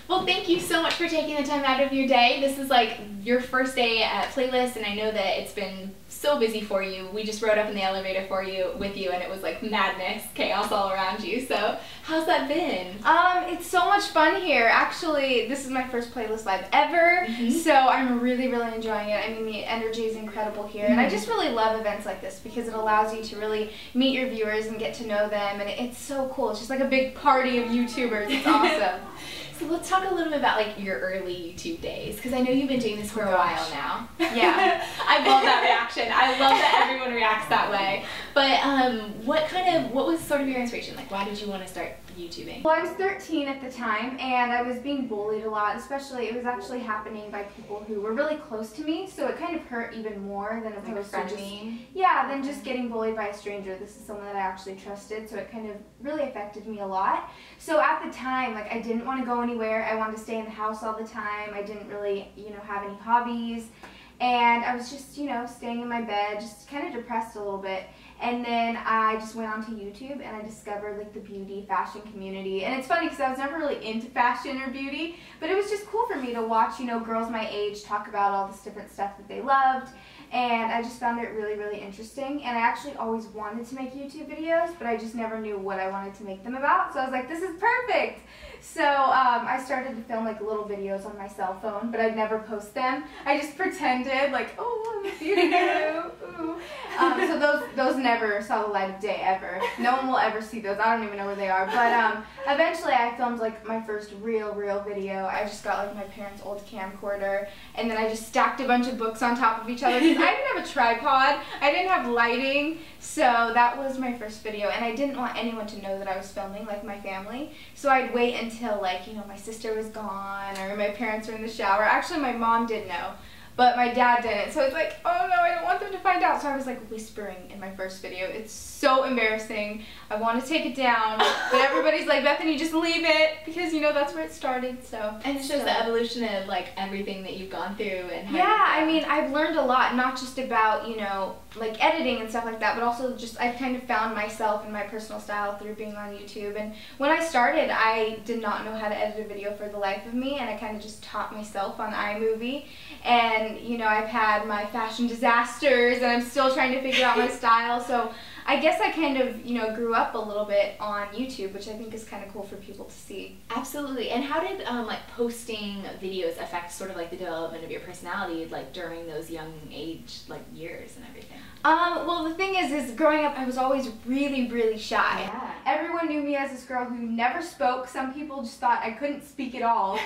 Well, thank you so much for taking the time out of your day. This is like your first day at Playlist, and I know that it's been so busy for you. We just rode up in the elevator with you, and it was like madness, chaos all around you. So how's that been? It's so much fun here. Actually, this is my first Playlist Live ever, so I'm really enjoying it. I mean, the energy is incredible here, and I just really love events like this because it allows you to really meet your viewers and get to know them, and it's so cool. It's just like a big party of YouTubers. It's awesome. So let's talk a little bit about like your early YouTube days, because I know you've been doing this for a while now. Yeah. I love that reaction. I love that everyone reacts that way. But what was sort of your inspiration? Like, why did you want to start YouTubing? Well, I was 13 at the time, and I was being bullied a lot, especially it was actually happening by people who were really close to me, so it kind of hurt even more than opposed to than just getting bullied by a stranger. This is someone that I actually trusted, so it kind of really affected me a lot. So at the time, like, I didn't want to go anywhere. I wanted to stay in the house all the time. I didn't really, have any hobbies, and I was just, staying in my bed, just kind of depressed a little bit. And then I just went onto YouTube and I discovered like the beauty fashion community. And it's funny because I was never really into fashion or beauty, but it was just cool for me to watch, girls my age talk about all this different stuff that they loved. And I just found it really interesting. And I actually always wanted to make YouTube videos, but I just never knew what I wanted to make them about. So I was like, this is perfect. So I started to film like little videos on my cell phone, but I'd never post them. I just pretended like, oh, I'm a beauty guru. So those never saw the light of day ever. No one will ever see those. I don't even know where they are. But eventually I filmed like my first real video. I just got like my parents' old camcorder, and then I just stacked a bunch of books on top of each other because I didn't have a tripod. I didn't have lighting. So that was my first video, and I didn't want anyone to know that I was filming, like my family. So I'd wait until like, my sister was gone or my parents were in the shower. Actually, my mom did know, but my dad didn't. So it's like, oh no, I don't want them to find out. So I was like whispering in my first video. It's so embarrassing. I want to take it down, but everybody's like, Bethany, just leave it, because that's where it started. So and it shows the evolution of like everything that you've gone through and how I mean, I've learned a lot, not just about like editing and stuff like that, but also just I've kind of found myself and my personal style through being on YouTube. And when I started, I did not know how to edit a video for the life of me, and I kind of just taught myself on iMovie. And I've had my fashion disasters, and I'm still trying to figure out my style. So I guess I kind of, grew up a little bit on YouTube, which I think is kind of cool for people to see. Absolutely. And how did like posting videos affect sort of like the development of your personality, like during those young age like years and everything? Well, the thing is growing up I was always really shy. Yeah. Everyone knew me as this girl who never spoke. Some people just thought I couldn't speak at all.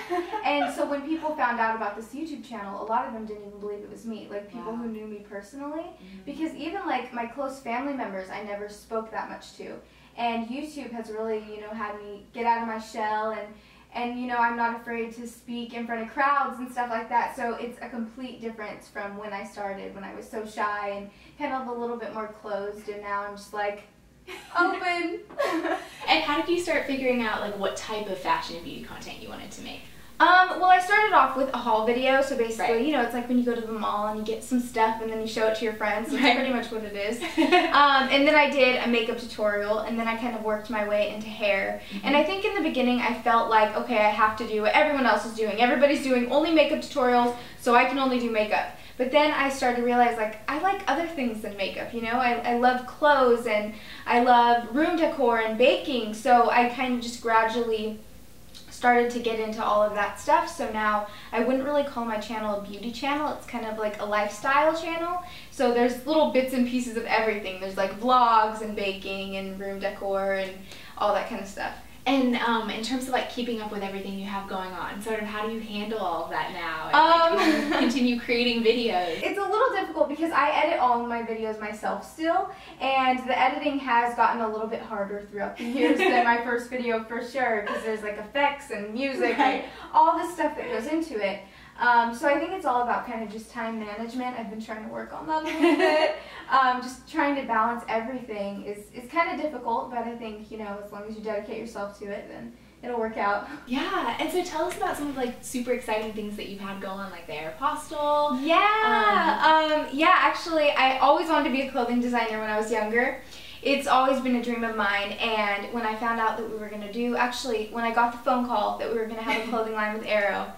And so when people found out about this YouTube channel, a lot of them didn't even believe it was me, like people who knew me personally. Because even like my close family members I never spoke that much to. And YouTube has really, had me get out of my shell, and I'm not afraid to speak in front of crowds and stuff like that. So it's a complete difference from when I started, when I was so shy and kind of a little bit more closed, and now I'm just like open. And how did you start figuring out like what type of fashion and beauty content you wanted to make? Well, I started off with a haul video, so basically, it's like when you go to the mall and you get some stuff and then you show it to your friends, so that's pretty much what it is. And then I did a makeup tutorial, and then I kind of worked my way into hair. And I think in the beginning I felt like, okay, I have to do what everyone else is doing. Everybody's doing only makeup tutorials, so I can only do makeup. But then I started to realize, like, I like other things than makeup, I love clothes, and I love room decor and baking, so I kind of just gradually started to get into all of that stuff. So now I wouldn't really call my channel a beauty channel. It's kind of like a lifestyle channel. So there's little bits and pieces of everything. There's like vlogs and baking and room decor and all that kind of stuff. And in terms of like keeping up with everything you have going on, sort of how do you handle all of that now and like, continue creating videos? It's a little difficult because I edit all of my videos myself still, and the editing has gotten a little bit harder throughout the years than my first video for sure, because there's like effects and music and all this stuff that goes into it. So I think it's all about kind of just time management. I've been trying to work on that a little bit. Just trying to balance everything is kind of difficult, but I think, as long as you dedicate yourself to it, then it'll work out. Yeah, and so tell us about some of like super exciting things that you've had go on, like the Aeropostale. Yeah, yeah, actually I always wanted to be a clothing designer when I was younger. it's always been a dream of mine, and when I found out that we were going to do, actually, when I got the phone call that we were going to have a clothing line with Aero,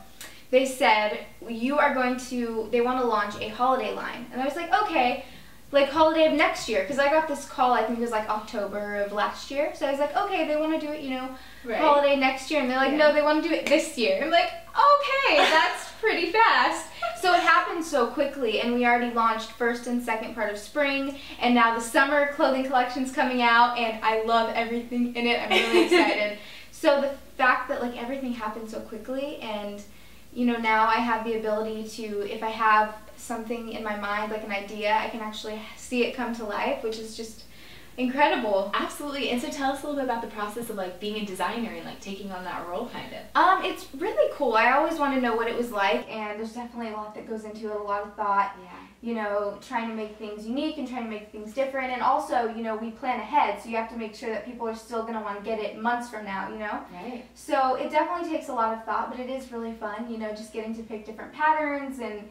they said, they want to launch a holiday line. And I was like, okay, like holiday of next year, because I got this call, I think it was like October of last year. So I was like, okay, they want to do it, holiday next year. And they're like, no, they want to do it this year. I'm like, okay, that's pretty fast. So it happened so quickly, and we already launched first and second part of spring, and now the summer clothing collection's coming out, and I love everything in it. I'm really excited. So the fact that like everything happened so quickly, and now I have the ability to, if I have something in my mind, like an idea, I can actually see it come to life, which is just incredible. Absolutely. And so tell us a little bit about the process of like being a designer and like taking on that role kind of. It's really cool. I always want to know what it was like, and there's definitely a lot that goes into it, a lot of thought. Yeah. Trying to make things unique and trying to make things different, and also, we plan ahead, so you have to make sure that people are still going to want to get it months from now, Right. So it definitely takes a lot of thought, but it is really fun, just getting to pick different patterns and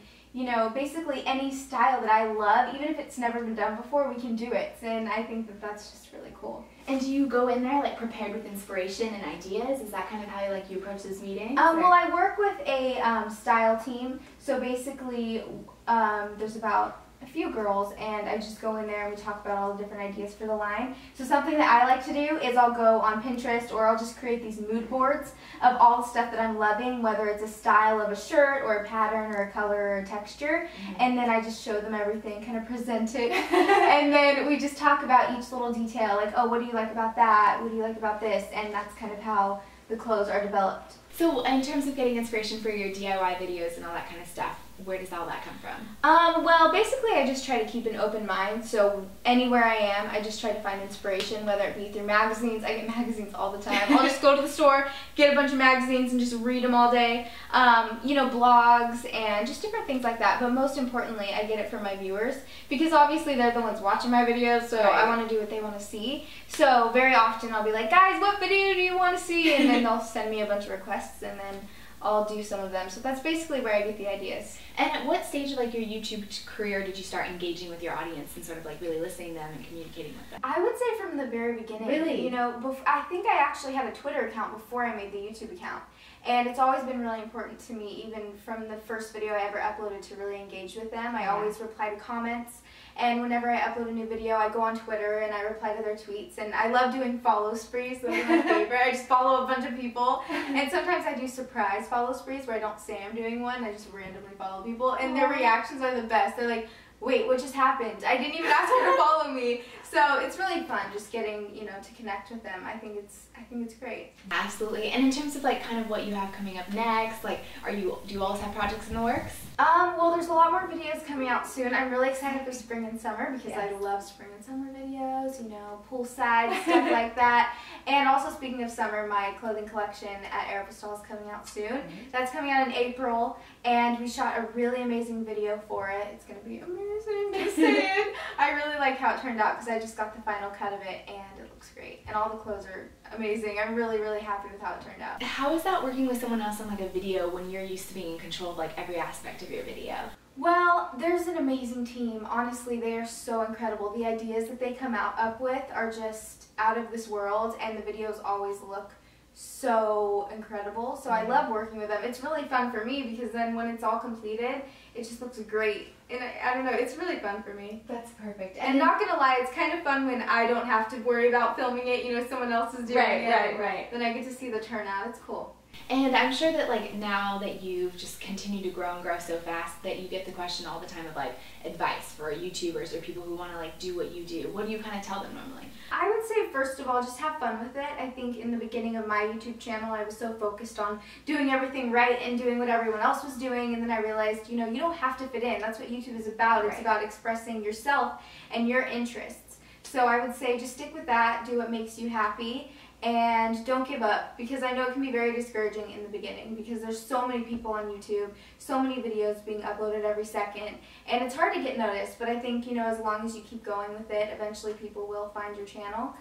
basically any style that I love, even if it's never been done before, we can do it. And I think that that's just really cool. And do you go in there like prepared with inspiration and ideas? Is that kind of how you approach those meetings? Well, I work with a style team. So basically, there's about a few girls, and I just go in there and we talk about all the different ideas for the line. So something that I like to do is I'll go on Pinterest, or I'll just create these mood boards of all the stuff that I'm loving, whether it's a style of a shirt or a pattern or a color or a texture, and then I just show them everything, kind of present it, and then we just talk about each little detail, like, oh, what do you like about that? What do you like about this? And that's kind of how the clothes are developed. So in terms of getting inspiration for your DIY videos and all that kind of stuff, where does all that come from? Well, basically I just try to keep an open mind, so anywhere I am, I just try to find inspiration, whether it be through magazines. I get magazines all the time. I'll just go to the store, get a bunch of magazines, and just read them all day. Blogs and just different things like that, but most importantly, I get it from my viewers, because obviously they're the ones watching my videos, so I want to do what they want to see. So very often I'll be like, guys, what video do you want to see? And then they'll send me a bunch of requests, and then I'll do some of them. So that's basically where I get the ideas. And at what stage of your YouTube career did you start engaging with your audience and sort of really listening to them and communicating with them? I would say from the very beginning. Really? I think I actually had a Twitter account before I made the YouTube account. And it's always been really important to me, even from the first video I ever uploaded, to really engage with them. I always reply to comments. And whenever I upload a new video, I go on Twitter and I reply to their tweets. And I love doing follow sprees. Those are my favorite. I just follow a bunch of people. And sometimes I do surprise follow sprees where I don't say I'm doing one. I just randomly follow people. And their reactions are the best. They're like, wait, what just happened? I didn't even ask her to follow me. So it's really fun just getting, to connect with them. I think it's great. Absolutely. And in terms of kind of what you have coming up next, do you always have projects in the works? Well, there's a lot more videos coming out soon. I'm really excited for spring and summer because I love spring and summer videos, poolside, stuff like that. And also, speaking of summer, my clothing collection at Aeropostale is coming out soon. That's coming out in April, and we shot a really amazing video for it. It's going to be amazing, just saying. I really like how it turned out because I just got the final cut of it, and it looks great. And all the clothes are amazing. I'm really, really happy with how it turned out. How is that working with someone else on a video when you're used to being in control of every aspect of your video? Well, there's an amazing team. Honestly, they are so incredible. The ideas that they come up with are just out of this world, and the videos always look so incredible. So I love working with them. It's really fun for me because then when it's all completed, it just looks great. And I don't know, it's really fun for me. That's perfect. And not gonna lie, it's kind of fun when I don't have to worry about filming it, someone else is doing it. Right. Then I get to see the turnout. It's cool. And I'm sure that now that you've just continued to grow and grow so fast, that you get the question all the time of advice for YouTubers or people who want to do what you do. What do you kind of tell them normally? I would say first of all, just have fun with it. I think in the beginning of my YouTube channel, I was so focused on doing everything right and doing what everyone else was doing, and then I realized, you don't have to fit in. That's what YouTube is about. It's about expressing yourself and your interests. So I would say just stick with that, do what makes you happy, and don't give up, because I know it can be very discouraging in the beginning because there's so many people on YouTube, so many videos being uploaded every second, and it's hard to get noticed, but I think, as long as you keep going with it, eventually people will find your channel,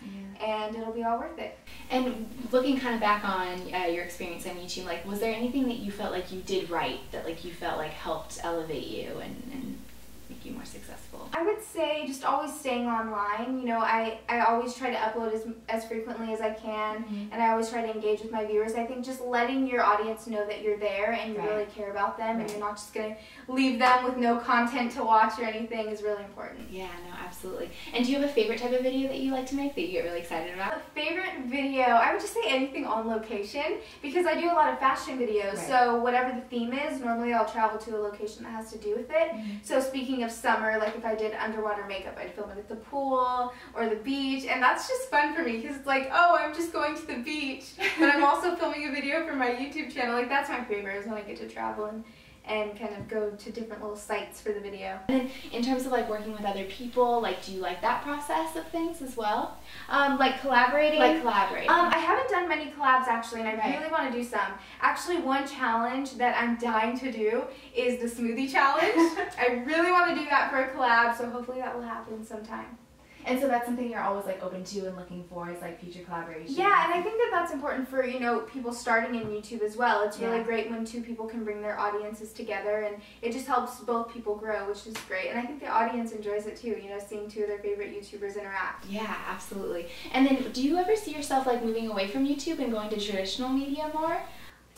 and it'll be all worth it. And looking kind of back on your experience on YouTube, was there anything that you felt you did right, that you felt helped elevate you and make you more successful? I would say just always staying online. You know, I always try to upload as frequently as I can, and I always try to engage with my viewers. I think just letting your audience know that you're there and you really care about them, and you're not just going to leave them with no content to watch or anything is really important. Yeah, no, absolutely. And do you have a favorite type of video that you like to make that you get really excited about? A favorite video, I would just say anything on location, because I do a lot of fashion videos, so whatever the theme is, normally I'll travel to a location that has to do with it. So speaking of summer, like if I did underwater makeup, I'd film it at the pool or the beach, and that's just fun for me because it's like, oh, I'm just going to the beach, but I'm also filming a video for my YouTube channel. Like, that's my favorite, is when I get to travel and kind of go to different little sites for the video. And then in terms of like working with other people, like do you like that process of things as well? Like collaborating? Like collaborating. I haven't done many collabs actually, and I really want to do some. Actually, one challenge that I'm dying to do is the smoothie challenge. I really want to do that for a collab, so hopefully that will happen sometime. And so that's something you're always like open to and looking for, is like future collaborations. Yeah, and I think that that's important for, you know, people starting in YouTube as well. It's really great when two people can bring their audiences together, and it just helps both people grow, which is great. And I think the audience enjoys it too, you know, seeing two of their favorite YouTubers interact. Yeah, absolutely. And then do you ever see yourself like moving away from YouTube and going to traditional media more?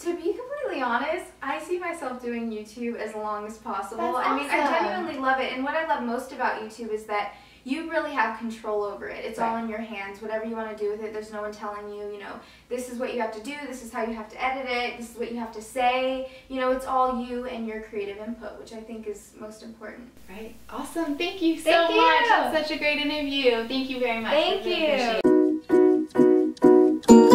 To be completely honest, I see myself doing YouTube as long as possible. That's awesome. I mean, I genuinely love it, and what I love most about YouTube is that you really have control over it. It's all in your hands. Whatever you want to do with it, there's no one telling you, you know, this is what you have to do, this is how you have to edit it, this is what you have to say. You know, it's all you and your creative input, which I think is most important. Right. Awesome. Thank you so much. That's such a great interview. Thank you very much. Thank you.